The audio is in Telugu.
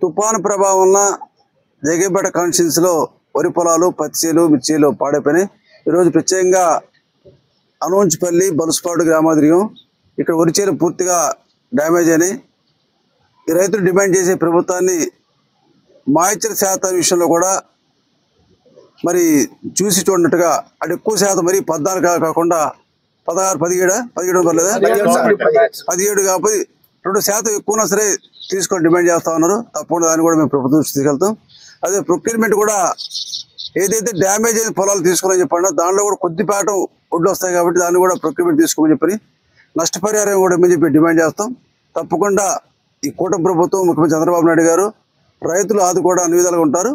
తుఫాను ప్రభావం వల్ల జగ్గేపేట కాన్స్టిట్యున్సీ లో వరి పొలాలు, పత్తిచేలు, మిర్చీలు పాడైపోయినాయి. ఈరోజు ప్రత్యేకంగా అనూంచిపల్లి, బలుసుపాడు గ్రామాలు తిరిగాం. ఇక్కడ వరి చేలు పూర్తిగా డ్యామేజ్ అయినాయి. ఈ రైతులు డిమాండ్ చేసే ప్రభుత్వాన్ని మాయిశ్చర్ శాతం విషయంలో కూడా మరి చూసి చూడనట్టుగా అటు ఎక్కువ శాతం మరి 14 కాకుండా 16, 17 పర్లేదా, 17 కాకపోతే 2% ఎక్కువనా సరే తీసుకొని డిమాండ్ చేస్తా ఉన్నారు. తప్పకుండా దాన్ని కూడా మేము ప్రభుత్వం తీసుకెళ్తాం. అదే ప్రొక్యూర్మెంట్ కూడా ఏదైతే డ్యామేజ్ అయిన పొలాలు తీసుకోవాలని చెప్పండి, దానిలో కూడా కొద్దిపాటు ఒడ్లు వస్తాయి కాబట్టి దాన్ని కూడా ప్రొక్యూర్మెంట్ తీసుకోమని చెప్పని నష్టపరిహారం కూడా మేము చెప్పి డిమాండ్ చేస్తాం. తప్పకుండా ఈ కూటమి ప్రభుత్వం, ముఖ్యమంత్రి చంద్రబాబు నాయుడు గారు రైతులు ఆదుకోవడం అన్ని విధాలుగా ఉంటారు.